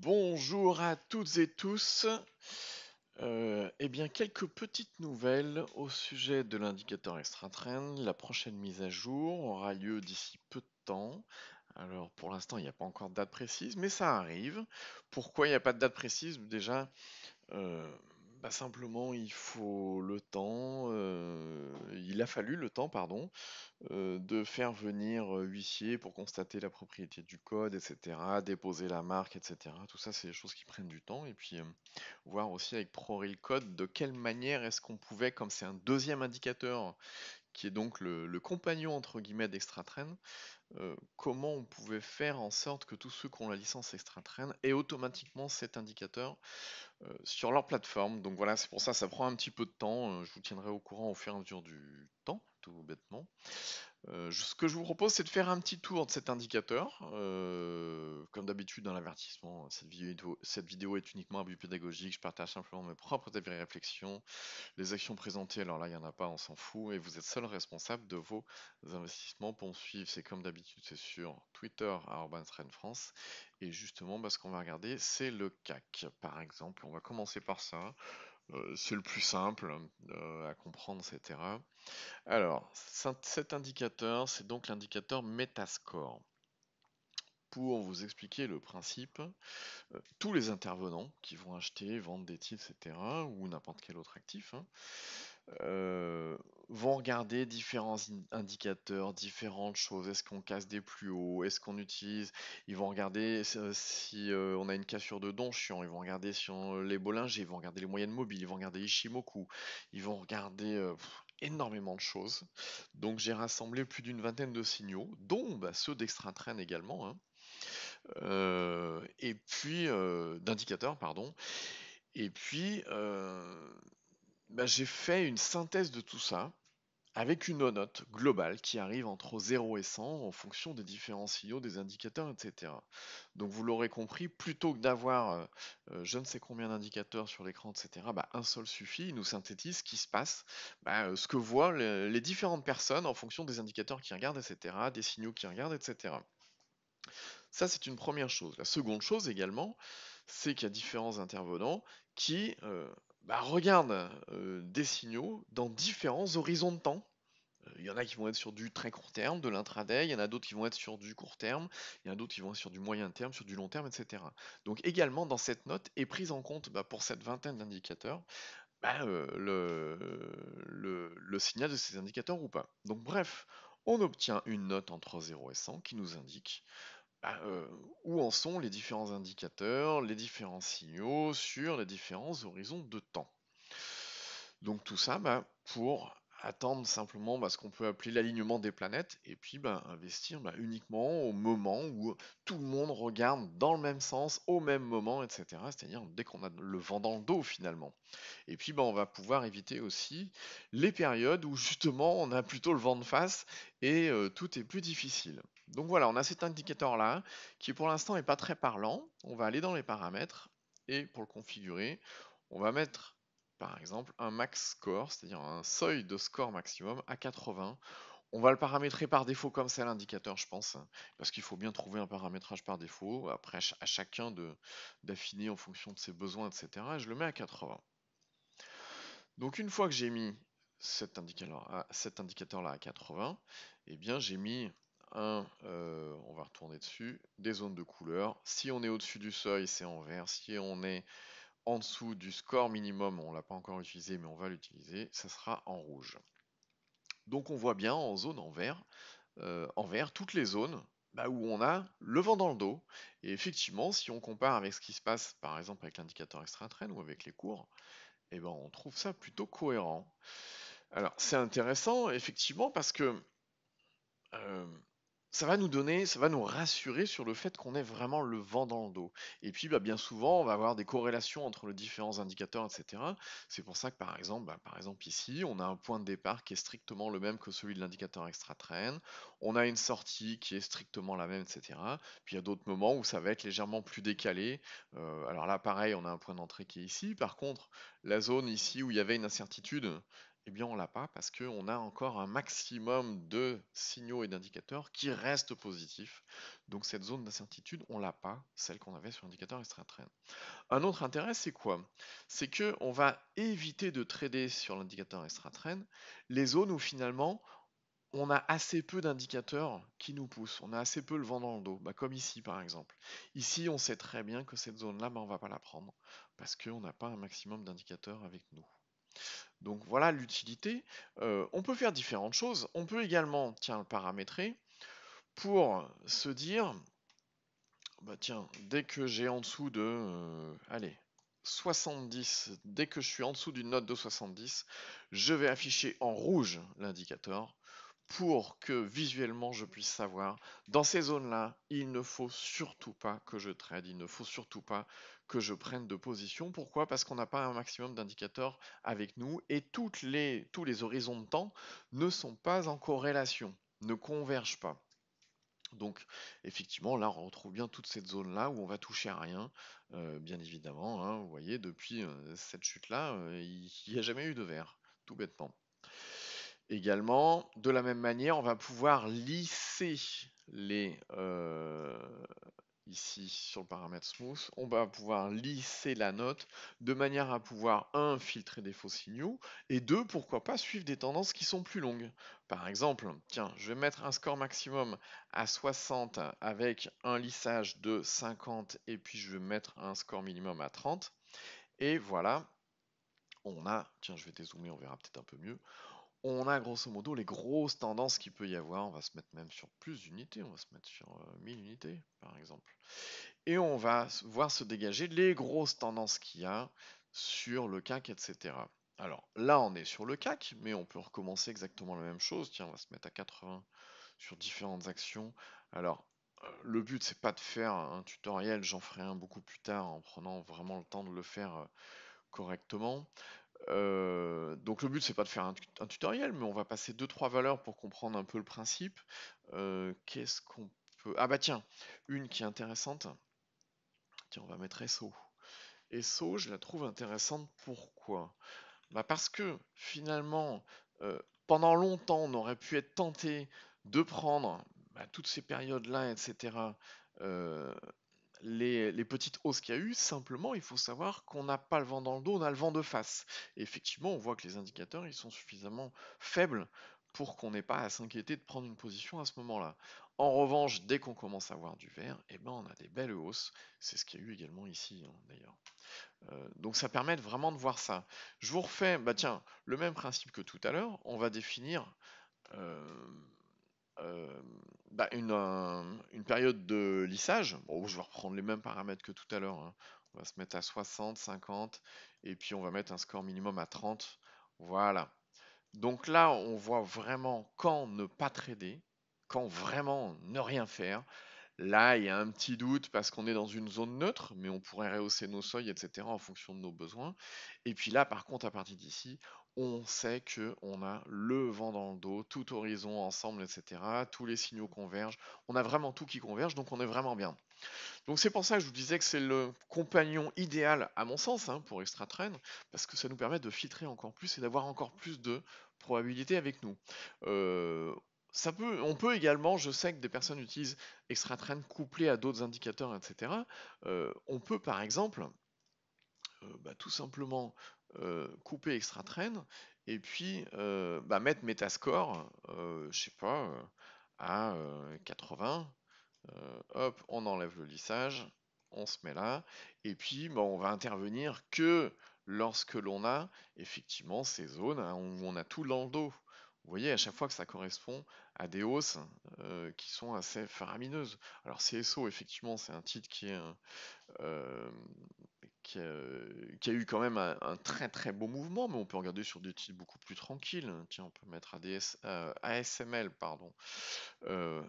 Bonjour à toutes et tous. Eh bien, quelques petites nouvelles au sujet de l'indicateur extra-trend. La prochaine mise à jour aura lieu d'ici peu de temps. Alors, pour l'instant, il n'y a pas encore de date précise, mais ça arrive. Pourquoi il n'y a pas de date précise? Déjà, euh, simplement, il faut le temps, il a fallu le temps, pardon, de faire venir huissier pour constater la propriété du code, etc., déposer la marque, etc. Tout ça, c'est des choses qui prennent du temps. Et puis, voir aussi avec ProReal Code de quelle manière est-ce qu'on pouvait, comme c'est un deuxième indicateur, qui est donc le compagnon entre guillemets d'ExtraTrain, comment on pouvait faire en sorte que tous ceux qui ont la licence ExtraTrain aient automatiquement cet indicateur sur leur plateforme. Donc voilà, c'est pour ça, ça prend un petit peu de temps. Je vous tiendrai au courant au fur et à mesure du temps, tout bêtement. Ce que je vous propose, c'est de faire un petit tour de cet indicateur. Comme d'habitude, dans l'avertissement, cette vidéo est uniquement à but pédagogique. Je partage simplement mes propres avis et réflexions. Les actions présentées, alors là, il n'y en a pas, on s'en fout. Et vous êtes seul responsable de vos investissements. Pour me suivre, c'est comme d'habitude, c'est sur Twitter, @RenFrance. Et justement, ce qu'on va regarder, c'est le CAC, par exemple. On va commencer par ça. C'est le plus simple à comprendre, etc. Alors, cet indicateur, c'est donc l'indicateur Metascore. Pour vous expliquer le principe, tous les intervenants qui vont acheter, vendre des titres, etc., ou n'importe quel autre actif, euh, vont regarder différents indicateurs, différentes choses. Est-ce qu'on casse des plus hauts? Est-ce qu'on utilise? Ils vont regarder si on a une cassure de donchion. Ils vont regarder si les Bollinger. Ils vont regarder les moyennes mobiles. Ils vont regarder Ishimoku. Ils vont regarder énormément de choses. Donc j'ai rassemblé plus d'une vingtaine de signaux, dont ceux d'ExtraTrain également, hein. Et puis d'indicateurs, pardon. Et puis j'ai fait une synthèse de tout ça avec une note globale qui arrive entre 0 et 100 en fonction des différents signaux, des indicateurs, etc. Donc vous l'aurez compris, plutôt que d'avoir je ne sais combien d'indicateurs sur l'écran, etc., un seul suffit, il nous synthétise ce qui se passe, ce que voient les différentes personnes en fonction des indicateurs qu'ils regardent, etc., des signaux qu'ils regardent, etc. Ça, c'est une première chose. La seconde chose également, c'est qu'il y a différents intervenants qui regardent des signaux dans différents horizons de temps. Il y en a qui vont être sur du très court terme, de l'intraday, il y en a d'autres qui vont être sur du court terme, il y en a d'autres qui vont être sur du moyen terme, sur du long terme, etc. Donc également dans cette note est prise en compte pour cette vingtaine d'indicateurs le signal de ces indicateurs ou pas. Donc bref, on obtient une note entre 0 et 100 qui nous indique bah, euh, où en sont les différents indicateurs, les différents signaux sur les différents horizons de temps. Donc tout ça pour attendre simplement ce qu'on peut appeler l'alignement des planètes et puis investir uniquement au moment où tout le monde regarde dans le même sens, au même moment, etc. C'est-à-dire dès qu'on a le vent dans le dos finalement. Et puis on va pouvoir éviter aussi les périodes où justement on a plutôt le vent de face et tout est plus difficile. Donc voilà, on a cet indicateur-là qui pour l'instant n'est pas très parlant. On va aller dans les paramètres et pour le configurer, on va mettre par exemple un max score, c'est-à-dire un seuil de score maximum à 80. On va le paramétrer par défaut comme c'est l'indicateur, je pense, hein, parce qu'il faut bien trouver un paramétrage par défaut. Après, à chacun d'affiner en fonction de ses besoins, etc. Et je le mets à 80. Donc une fois que j'ai mis cet indicateur-là à 80, eh bien j'ai mis on va retourner dessus, des zones de couleur. Si on est au-dessus du seuil, c'est en vert. Si on est en dessous du score minimum, on ne l'a pas encore utilisé, mais on va l'utiliser, ça sera en rouge. Donc on voit bien en zone en vert toutes les zones où on a le vent dans le dos. Et effectivement, si on compare avec ce qui se passe, par exemple avec l'indicateur extra-train ou avec les cours, on trouve ça plutôt cohérent. Alors, c'est intéressant, effectivement, parce que euh, ça va nous rassurer sur le fait qu'on ait vraiment le vent dans le dos. Et puis, bien souvent, on va avoir des corrélations entre les différents indicateurs, etc. C'est pour ça que, par exemple ici, on a un point de départ qui est strictement le même que celui de l'indicateur extra-train. On a une sortie qui est strictement la même, etc. Puis il y a d'autres moments où ça va être légèrement plus décalé. Alors là, pareil, on a un point d'entrée qui est ici. Par contre, la zone ici où il y avait une incertitude, eh bien on l'a pas parce qu'on a encore un maximum de signaux et d'indicateurs qui restent positifs. Donc cette zone d'incertitude, on l'a pas, celle qu'on avait sur l'indicateur extra trend. Un autre intérêt, c'est quoi? C'est que on va éviter de trader sur l'indicateur extra trend les zones où finalement on a assez peu d'indicateurs qui nous poussent, on a assez peu le vent dans le dos, bah, comme ici par exemple. Ici, on sait très bien que cette zone-là, bah, on va pas la prendre parce qu'on n'a pas un maximum d'indicateurs avec nous. Donc voilà l'utilité. On peut faire différentes choses. On peut également, tiens, le paramétrer pour se dire, bah tiens, dès que j'ai en dessous de, allez, 70, dès que je suis en dessous d'une note de 70, je vais afficher en rouge l'indicateur pour que visuellement je puisse savoir, dans ces zones-là, il ne faut surtout pas que je trade, il ne faut surtout pas que je prenne de position. Pourquoi? Parce qu'on n'a pas un maximum d'indicateurs avec nous et tous les horizons de temps ne sont pas en corrélation, ne convergent pas. Donc effectivement, là, on retrouve bien toute cette zone-là où on va toucher à rien, bien évidemment, hein. Vous voyez, depuis cette chute-là, il n'y a jamais eu de vert, tout bêtement. Également, de la même manière, on va pouvoir lisser ici sur le paramètre smooth, on va pouvoir lisser la note de manière à pouvoir, un, filtrer des faux signaux, et deux, pourquoi pas suivre des tendances qui sont plus longues. Par exemple, tiens, je vais mettre un score maximum à 60 avec un lissage de 50, et puis je vais mettre un score minimum à 30, et voilà, on a, tiens, je vais dézoomer, on verra peut-être un peu mieux, on a grosso modo les grosses tendances qu'il peut y avoir. On va se mettre même sur plus d'unités, on va se mettre sur 1000 unités par exemple. Et on va voir se dégager les grosses tendances qu'il y a sur le CAC, etc. Alors là, on est sur le CAC, mais on peut recommencer exactement la même chose. Tiens, on va se mettre à 80 sur différentes actions. Alors, le but, c'est pas de faire un tutoriel, j'en ferai un beaucoup plus tard en prenant vraiment le temps de le faire correctement. Donc le but c'est pas de faire un tutoriel, mais on va passer deux trois valeurs pour comprendre un peu le principe. Qu'est-ce qu'on peut... Ah bah tiens, une qui est intéressante. Tiens, on va mettre SO. SO, je la trouve intéressante. Pourquoi? Bah parce que finalement, pendant longtemps, on aurait pu être tenté de prendre toutes ces périodes-là, etc. Les petites hausses qu'il y a eu, simplement, il faut savoir qu'on n'a pas le vent dans le dos, on a le vent de face. Et effectivement, on voit que les indicateurs, ils sont suffisamment faibles pour qu'on n'ait pas à s'inquiéter de prendre une position à ce moment-là. En revanche, dès qu'on commence à voir du vert, eh ben, on a des belles hausses. C'est ce qu'il y a eu également ici, hein, d'ailleurs. Donc ça permet vraiment de voir ça. Je vous refais, bah tiens, le même principe que tout à l'heure. On va définir euh, euh, une période de lissage. Bon, je vais reprendre les mêmes paramètres que tout à l'heure, hein. On va se mettre à 60, 50, et puis on va mettre un score minimum à 30. Voilà. Donc là, on voit vraiment quand ne pas trader, quand vraiment ne rien faire. Là, il y a un petit doute parce qu'on est dans une zone neutre, mais on pourrait rehausser nos seuils, etc. en fonction de nos besoins. Et puis là, par contre, à partir d'ici, on sait que on a le vent dans le dos, tout horizon ensemble, etc. Tous les signaux convergent. On a vraiment tout qui converge, donc on est vraiment bien. Donc c'est pour ça que je vous disais que c'est le compagnon idéal, à mon sens, hein, pour Extra Train, parce que ça nous permet de filtrer encore plus et d'avoir encore plus de probabilité avec nous. Euh, on peut également, je sais que des personnes utilisent Extra Train couplé à d'autres indicateurs, etc. On peut par exemple, tout simplement couper Extra Train et puis mettre Metascore, je sais pas, à 80. Hop, on enlève le lissage, on se met là, et puis on va intervenir que lorsque l'on a effectivement ces zones, hein, où on a tout dans le dos. Vous voyez, à chaque fois que ça correspond à des hausses qui sont assez faramineuses. Alors CSO, effectivement, c'est un titre euh, qui a eu quand même un très très beau mouvement, mais on peut regarder sur des titres beaucoup plus tranquilles. Tiens, on peut mettre ASML, pardon.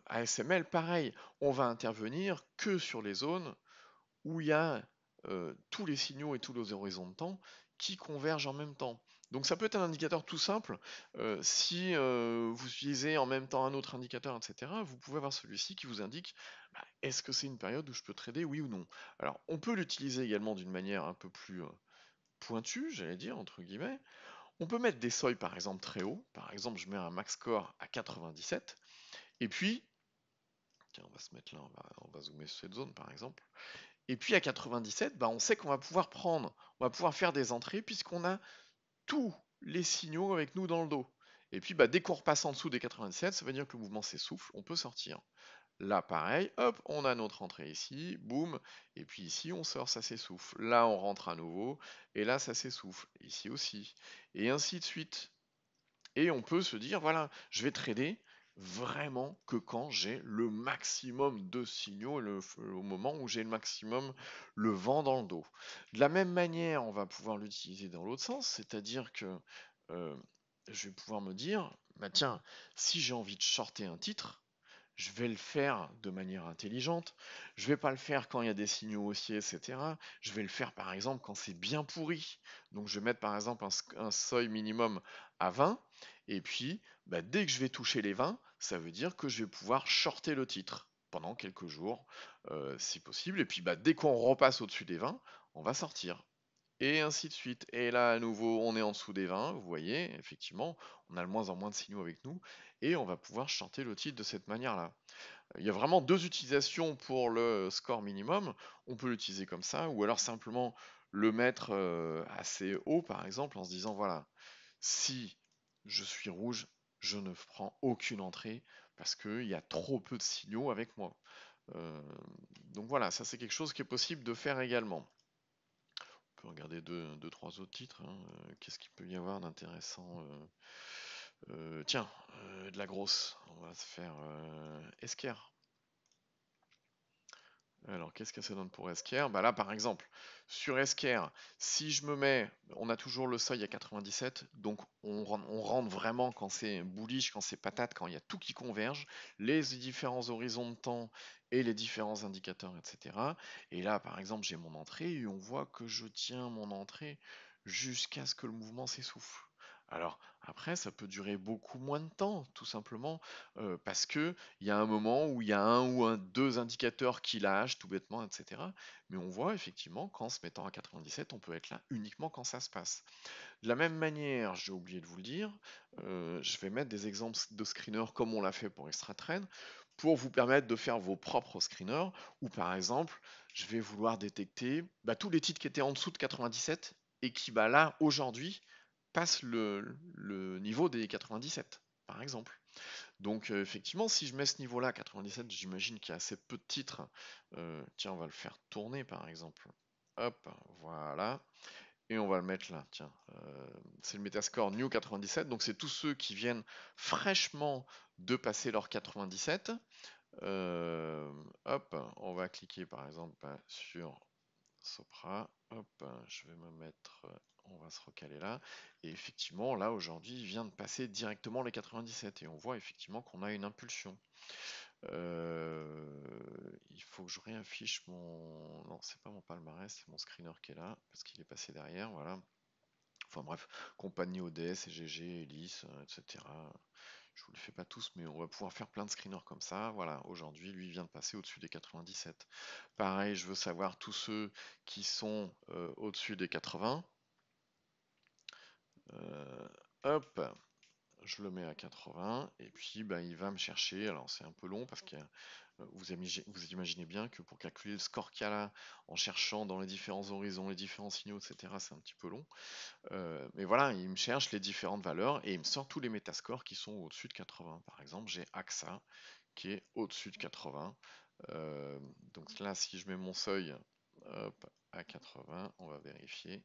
ASML, pareil, on va intervenir que sur les zones où il y a tous les signaux et tous les horizons de temps qui convergent en même temps. Donc ça peut être un indicateur tout simple. Si vous utilisez en même temps un autre indicateur, etc., vous pouvez avoir celui-ci qui vous indique est-ce que c'est une période où je peux trader, oui ou non. Alors on peut l'utiliser également d'une manière un peu plus pointue, j'allais dire, entre guillemets. On peut mettre des seuils par exemple très hauts. Par exemple, je mets un max score à 97. Et puis, tiens, on va se mettre là, on va zoomer sur cette zone par exemple. Et puis à 97, bah, on sait qu'on va pouvoir prendre, on va pouvoir faire des entrées puisqu'on a tous les signaux avec nous dans le dos. Et puis bah, dès qu'on repasse en dessous des 97, ça veut dire que le mouvement s'essouffle, on peut sortir. Là pareil, hop, on a notre entrée ici, boum, et puis ici on sort, ça s'essouffle. Là on rentre à nouveau, et là ça s'essouffle, ici aussi, et ainsi de suite. Et on peut se dire, voilà, je vais trader vraiment que quand j'ai le maximum de signaux, au moment où j'ai le maximum le vent dans le dos. De la même manière, on va pouvoir l'utiliser dans l'autre sens, c'est-à-dire que euh, je vais pouvoir me dire, bah tiens, si j'ai envie de shorter un titre, je vais le faire de manière intelligente. Je vais pas le faire quand il y a des signaux haussiers, etc. Je vais le faire par exemple quand c'est bien pourri. Donc je vais mettre par exemple un seuil minimum à 20. Et puis bah, dès que je vais toucher les 20, ça veut dire que je vais pouvoir shorter le titre pendant quelques jours, si possible. Et puis bah, dès qu'on repasse au-dessus des 20, on va sortir. Et ainsi de suite. Et là, à nouveau, on est en dessous des 20, vous voyez, effectivement, on a de moins en moins de signaux avec nous, et on va pouvoir chanter le titre de cette manière-là. Il y a vraiment deux utilisations pour le score minimum. On peut l'utiliser comme ça, ou alors simplement le mettre assez haut, par exemple, en se disant, voilà, si je suis rouge, je ne prends aucune entrée, parce qu'il y a trop peu de signaux avec moi. Euh, donc voilà, ça c'est quelque chose qui est possible de faire également. On peut regarder deux, trois autres titres, hein. Qu'est-ce qu'il peut y avoir d'intéressant? Tiens, de la grosse. On va se faire Esker. Alors, qu'est-ce que ça donne pour Esker? Bah là, par exemple, sur Esker, si je me mets, on a toujours le seuil à 97, donc on rentre vraiment quand c'est bullish, quand c'est patate, quand il y a tout qui converge, les différents horizons de temps et les différents indicateurs, etc. Et là, par exemple, j'ai mon entrée et on voit que je tiens mon entrée jusqu'à ce que le mouvement s'essouffle. Alors, après, ça peut durer beaucoup moins de temps, tout simplement, parce que il y a un moment où il y a deux indicateurs qui lâchent tout bêtement, etc. Mais on voit effectivement qu'en se mettant à 97, on peut être là uniquement quand ça se passe. De la même manière, j'ai oublié de vous le dire, je vais mettre des exemples de screeners comme on l'a fait pour ExtraTrend pour vous permettre de faire vos propres screeners ou par exemple, je vais vouloir détecter bah, tous les titres qui étaient en dessous de 97 et qui bah, là aujourd'hui passent le niveau des 97 par exemple. Donc effectivement, si je mets ce niveau-là, 97, j'imagine qu'il y a assez peu de titres. Tiens, on va le faire tourner par exemple. Hop, voilà. Et on va le mettre là, tiens. C'est le Metascore New 97, donc c'est tous ceux qui viennent fraîchement de passer leur 97. Hop, on va cliquer par exemple sur Sopra. Hop, je vais me mettre, on va se recaler là. Et effectivement, là aujourd'hui, il vient de passer directement les 97 et on voit effectivement qu'on a une impulsion. Il faut que je réaffiche mon. Non, c'est pas mon palmarès, c'est mon screener qui est là parce qu'il est passé derrière. Voilà. Enfin bref, compagnie ODS, EGG, Elis, etc. Je vous les fais pas tous, mais on va pouvoir faire plein de screeners comme ça. Voilà, aujourd'hui, lui vient de passer au-dessus des 97. Pareil, je veux savoir tous ceux qui sont au-dessus des 80. Hop, je le mets à 80 et puis bah, il va me chercher. Alors c'est un peu long parce que vous imaginez bien que pour calculer le score qu'il y a là en cherchant dans les différents horizons, les différents signaux, etc., c'est un petit peu long. Mais voilà, il me cherche les différentes valeurs et il me sort tous les métascores qui sont au-dessus de 80. Par exemple, j'ai AXA qui est au-dessus de 80. Donc là, si je mets mon seuil hop, à 80, on va vérifier.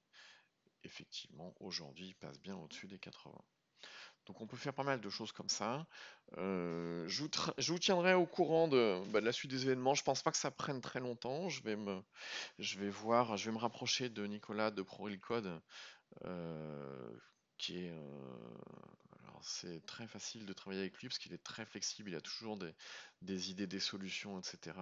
Effectivement, aujourd'hui, il passe bien au-dessus des 80. Donc on peut faire pas mal de choses comme ça. Je vous tiendrai au courant de la suite des événements. Je pense pas que ça prenne très longtemps. Je vais voir, je vais me rapprocher de Nicolas de ProRealCode qui est alors c'est très facile de travailler avec lui parce qu'il est très flexible, il a toujours des idées, des solutions, etc.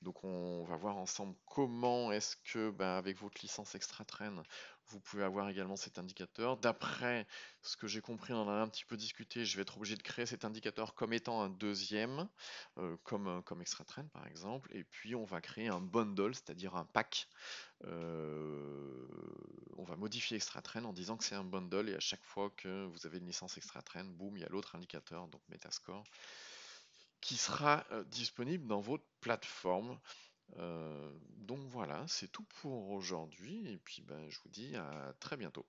Donc on va voir ensemble comment est-ce que avec votre licence extra-train, vous pouvez avoir également cet indicateur. D'après ce que j'ai compris, on en a un petit peu discuté, je vais être obligé de créer cet indicateur comme étant un deuxième, comme extra-train par exemple, et puis on va créer un bundle, c'est-à-dire un pack. On va modifier Extratrain en disant que c'est un bundle et à chaque fois que vous avez une licence Extratrain, boum, il y a l'autre indicateur, donc Metascore, qui sera disponible dans votre plateforme. Donc voilà, c'est tout pour aujourd'hui et puis ben, je vous dis à très bientôt.